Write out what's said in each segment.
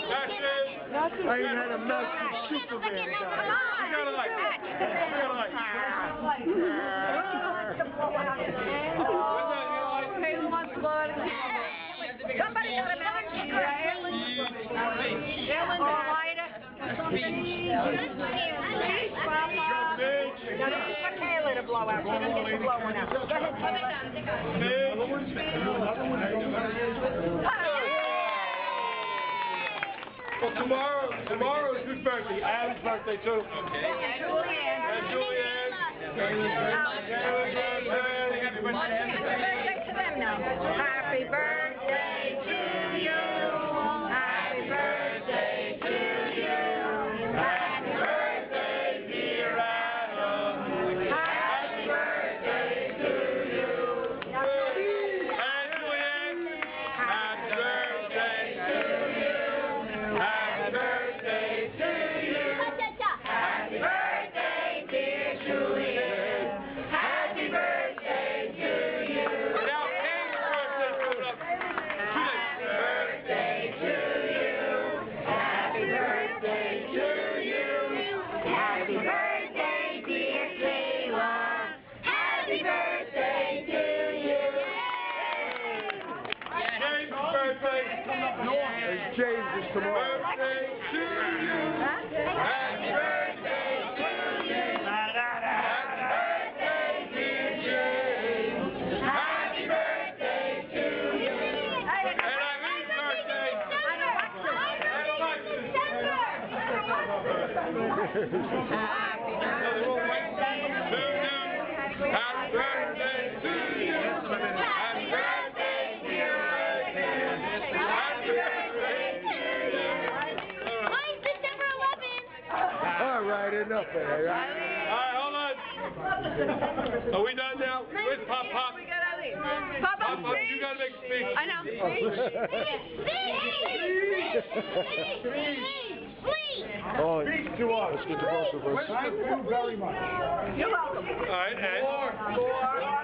I ain't had a match with Superman. You gotta like. Okay, who wants to blow out his Somebody got a match. Ellen, lighter. Taylor to blow out. She's going to get to blow one out. Go ahead, Well, tomorrow is whose birthday? Adam's birthday too. And Julianne. Happy birthday to them now. Happy birthday to you. Happy birthday to you. Happy birthday, dear Adam. Happy birthday to you. And Julianne. Happy birthday to you. Happy birthday to you. Happy birthday, dear Julianne. Happy birthday to you. Now, Kate's birthday coming up. Happy birthday to you. Happy birthday to you. Happy birthday, dear Kayla. Happy birthday to you. James' birthday. James is tomorrow. Birthday to you. Happy birthday to you. Happy birthday, dear James. Happy birthday to you. And Eileen's birthday. Happy birthday to you. Happy birthday, dear Eileen. Happy birthday to you. Mine's December 11th. All right, enough of that. All right, hold on. Are we done now? Where's Pop Pop? We got Eileen. Pop Pop, you gotta make a speech. I know. Oh, speak to us. Let's get the both of us. Thank you very much. You're welcome. All right, Ed.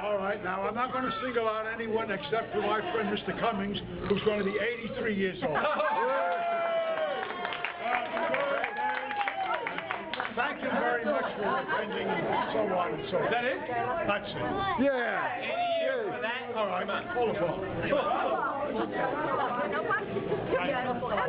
All right, now I'm not going to single out anyone except for my friend Mr. Cummings, who's going to be 83 years old. Thank you very much for attending and so on and so on. Is that it? That's it. Yeah. All right, full of fun.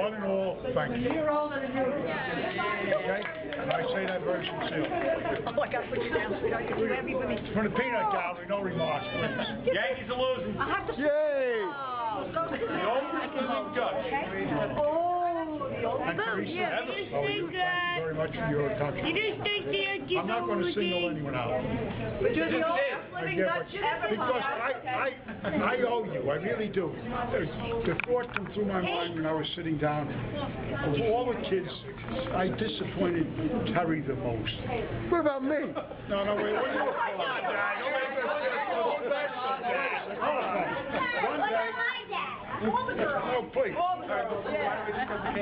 One and all, thank you. Okay? And I say that very sincerely. Oh, I got to put you down, sweetheart. You do everybody. From the peanut gallery, no remarks, please. Yankees are losing. I have to. Yay. Oh, go to the The oldest living Dutch. Oh, the old. And Teresa, thank you very much for your attention. I'm not going to single anyone out. But you're the Just oldest did. living Yeah, Dutch but ever. because I owe you, I really do. The thought come through my mind when I was sitting down. Of all the kids, I disappointed Terry the most. What about me? No, wait, what are you applauding? One day, oh, please.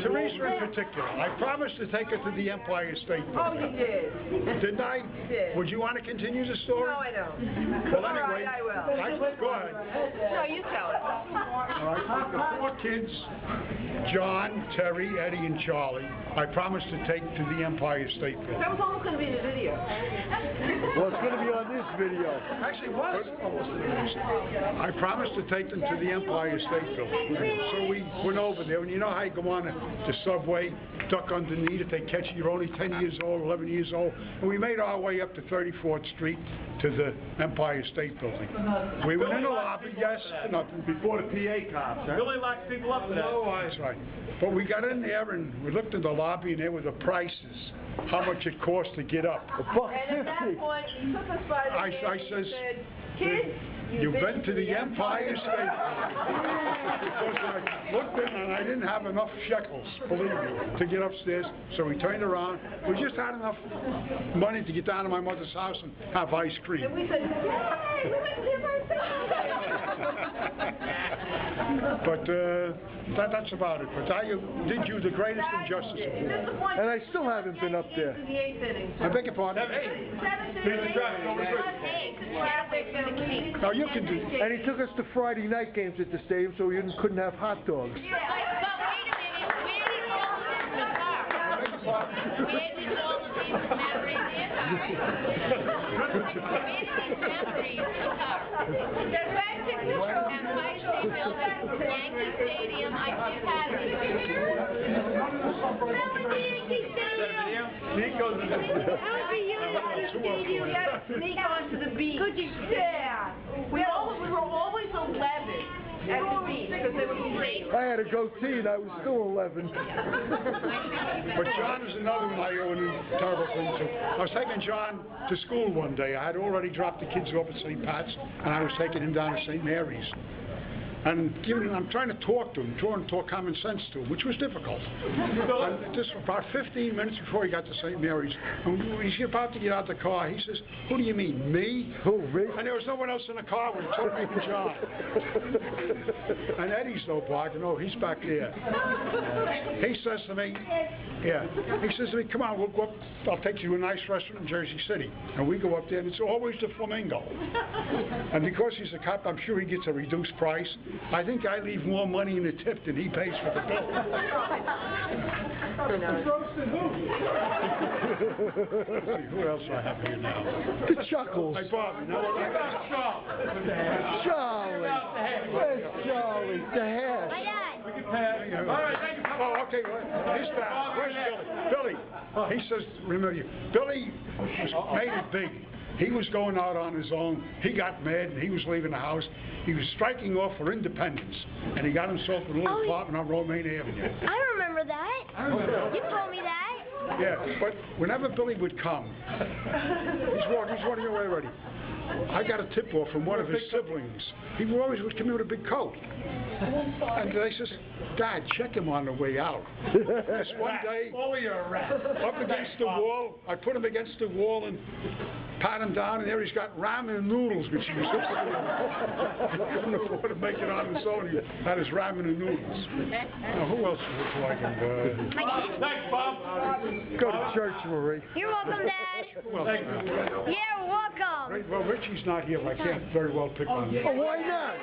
Teresa in particular, I promised to take her to the Empire State Oh, Building. you did. Didn't I? did. Would you want to continue the story? No, I don't. Well, All anyway, right, I will. go ahead. No, you tell it. All right, the four kids, John, Terry, Eddie, and Charlie, I promised to take to the Empire State Building. That was almost going to be in the video. Well, it's going to be on this video. Actually, it was almost finished. I promised to take them to the Empire State Building. So we went over there, and you know how you go on the subway, duck underneath if they catch you, you're only 10 years old, 11 years old, and we made our way up to 34th Street to the Empire State Building. We went in the lobby, yes, nothing. Before the PA cops, huh? Billy locks people up for that. That's right. But we got in there and we looked in the lobby and there were the prices, how much it cost to get up. $1.50. And at that point, he took us by the hand I and says, he said, Kids, You've been to the Empire State. Because I looked in and I didn't have enough shekels, believe me, to get upstairs. So we turned around. We just had enough money to get down to my mother's house and have ice cream. And we said, yay, we went to the Empire State. But that's about it. But I did you the greatest injustice of all. And I still haven't been up there. To the 8th inning. I beg your pardon? 7th Please inning. attract, don't recruit. No, you can do. And he took us to Friday night games at the stadium so we couldn't have hot dogs. But wait a minute, where did all of this occur? Where did all of these memories occur? They're back to Empire State Building, Yankee Stadium, I just had Nico's in the We had to sneak onto the beach. Yeah. We were always 11 at the beach because they were free. I had a goatee and I was still 11. But John is another one I owe a terrible thing to. I was taking John to school one day. I had already dropped the kids off at St. Pat's, and I was taking him down to St. Mary's. And I'm trying to talk to him, trying to talk common sense to him, which was difficult. And just about 15 minutes before he got to St. Mary's, and he's about to get out the car, he says, "Who do you mean, me?" Who, me? And there was no one else in the car with me and John. And Eddie's no block, no, he's back there. He says to me, he says to me, "Come on, we'll go up, I'll take you to a nice restaurant in Jersey City." And we go up there, and it's always the Flamingo. And because he's a cop, I'm sure he gets a reduced price. I think I leave more money in the tip than he pays for the bill. Who else do I have here now? The Chuckles. Hey, Bobby. Now Charlie. Where's Charlie? The hash. My dad. All right, thank you. Oh, okay. His dad. Where's Billy? Billy. He says, remember you. Billy made it big. He was going out on his own. He got mad and he was leaving the house. He was striking off for independence. And he got himself a little apartment on Romaine Avenue. I remember that. You told me that. Yeah, but whenever Billy would come, he's running away already. I got a tip-off from one of his siblings. He always would come in with a big coat. And they says, "Dad, check him on the way out." This one day, up against the wall, I put him against the wall and pat him down, and there he's got ramen and noodles, which he was he couldn't afford to make it on his own. He had his ramen and noodles. Now, who else looks like him? Thanks, Bob. Go to church, Marie. You're welcome, Dad. Who else? You're welcome. Well, Richie's not here, but I can't very well pick on him. Oh, why not?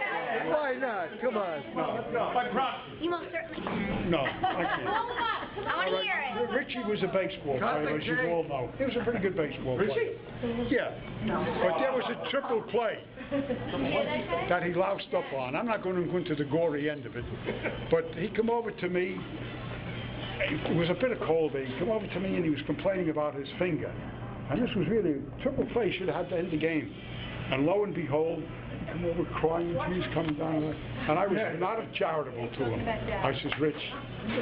Why not? Come on. My props. You most certainly can. No, I can't. I want to hear it. Richie was a baseball player, as you all know. He was a pretty good baseball player. Yeah. But there was a triple play that he loused up on. I'm not going to go into the gory end of it. But he come over to me. It was a bit of cold day. He came over to me and he was complaining about his finger. And this was really a triple play. Should have had to end the game. And lo and behold, he come over crying, tears coming down. And I was not charitable to him. I says, "Rich,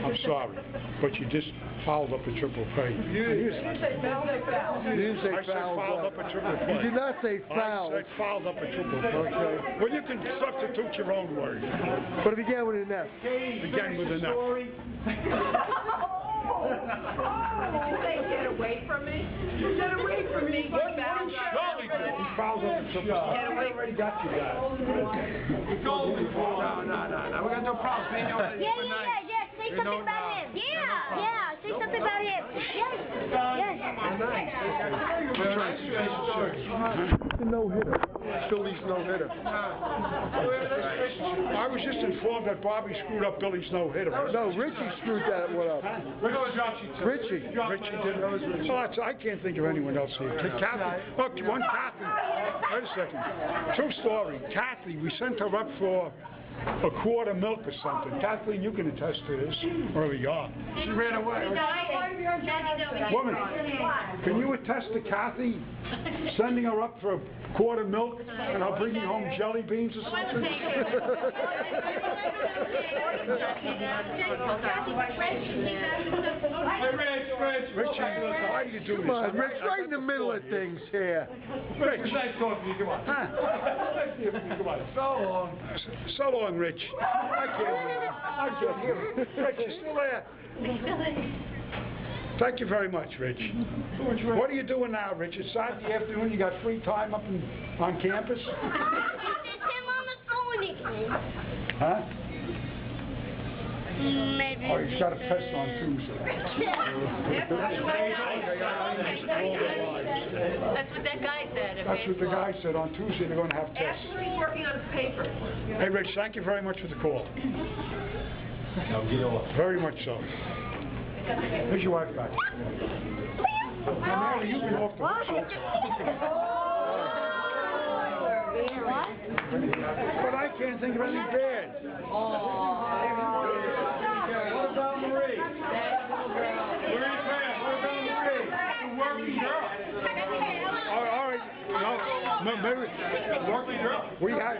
I'm sorry, but you just fouled up a triple play." You didn't say I said fouled up a triple play. You did not say foul. I said fouled up a triple play. Okay. Well, you can substitute your own word. But it began with an F. Again with an F. Did you say get away from me? Get away from me. He fouled up a triple play. Get away. already got you guys. No. We're going to do props. Yeah. Say something about him. Yeah. Say something about him. Yes. The no-hitter. Philly's no-hitter. I was just informed that Bobby screwed up Billy's no-hitter. No, Richie screwed that one up. We're going to drop you. Richie. Richie did. Oh, I can't think of anyone else here. Kathy. Look, one Kathy. Wait a second. True story. Kathy, we sent her up for a quart of milk or something. Kathleen, you can attest to this early on. She ran away. Woman, can you attest to Kathy sending her up for a quart of milk and her bringing home jelly beans or something? Richie, why do you do this? Come on, Rich, right in the middle of things here. Rich, nice talking to you. Come on. Come on. So long, Rich. I can't. I'm just here. Rich, you still there? Thank you very much, Rich. What are you doing now, Rich? It's Saturday afternoon. You got free time up on campus? It's him on the phone. Huh? Maybe. Oh, he's got a test on Tuesday. That's what that guy said. That's what the guy said. On Tuesday they're going to have tests. After he's working on his paper. Hey, Rich, thank you very much for the call. Very much so. Here's your wife back. Now, Mary, you've been off the hook. But I can't think of anything bad. What about Marie? Where is Pam? What about Marie? The working girl. All right. No, maybe. Working girl. We had I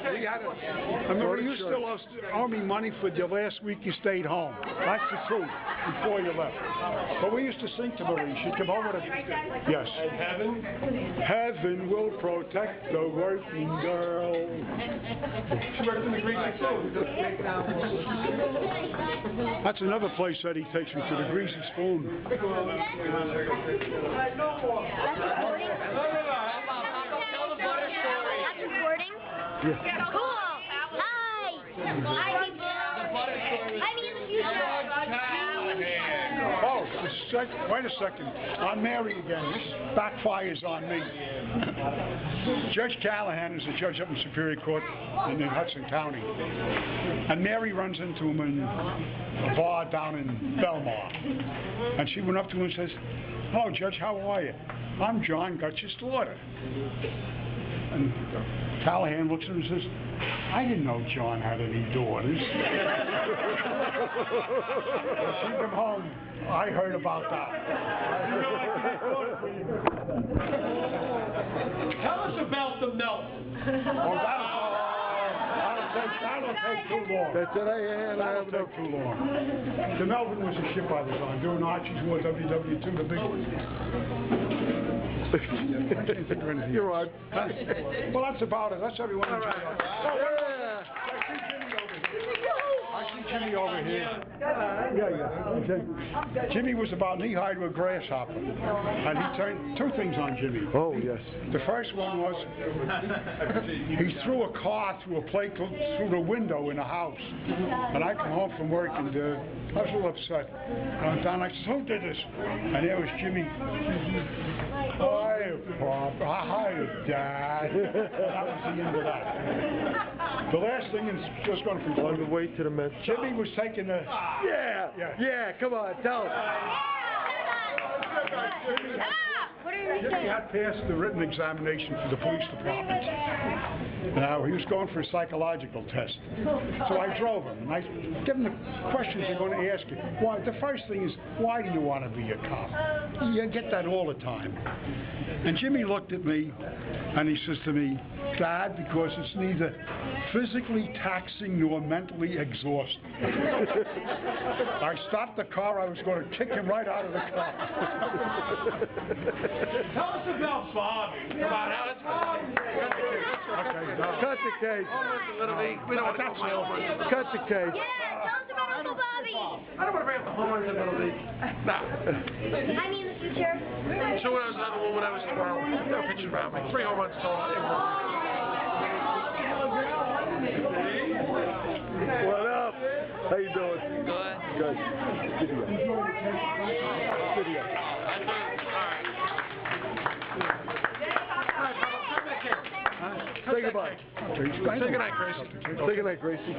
remember you still owe me money for the last week you stayed home. That's the truth, before you left. But we used to sing to Marie. She'd come home with a... Yes. And heaven? Heaven will protect the working girl. She worked in the Greasy Spoon. That's another place that he takes me to, the Greasy Spoon. That's recording. That's recording. Yeah. Cool. Hi. Hi, people. I mean, in the future. Oh, wait a second. On Mary again. This backfires on me. Judge Callahan is a judge up in Superior Court in Hudson County. And Mary runs into him in a bar down in Belmar. And she went up to him and says, "Hello, Judge, how are you? I'm John Gutch's daughter." And Callahan looks at him and says, "I didn't know John had any daughters." When she came home, I heard about that. Tell us about the milk. Oh, that'll take too long. That's it. That'll take too long. The Melvin was a ship by the time, doing Archie's War, WW2, the big one. I can't think of anything. You're right. Huh? Well, that's about it. That's everyone. All right. I see Jimmy over here. Yeah. Okay. Jimmy was about knee-high to a grasshopper. And he turned two things on Jimmy. Oh, yes. The first one was he threw a car through a plate through the window in a house. And I come home from work and I was a little upset. And I went down and I said, "Who did this?" And there was Jimmy. "Hi, Pop. Hi, Dad." That was the end of that. The last thing is just going to On conclude. the way to the Met. Jimmy was taking a... Yeah, come on, tell us. What are you Jimmy saying? had passed the written examination for the police department. Now, he was going for a psychological test. So I drove him, and I give him the questions they're going to ask you. Why, the first thing is, why do you want to be a cop? You get that all the time. And Jimmy looked at me, and he says to me, "Dad, because it's neither physically taxing nor mentally exhausting." I stopped the car. I was going to kick him right out of the car. Tell us about Bobby. Come on, now let's Okay, no. Cut the cake. We don't want to go over. Cut the cake. Yeah, tell us about Uncle Bobby. I don't want to bring up the home runs in Little League. No. I mean, in the future. So when I was little, when I was 12, no pitchers around me. 3 home runs total. What up? How you doing? Good. Video. Video. Say goodbye. Say goodnight, Gracie. Say goodnight, Gracie.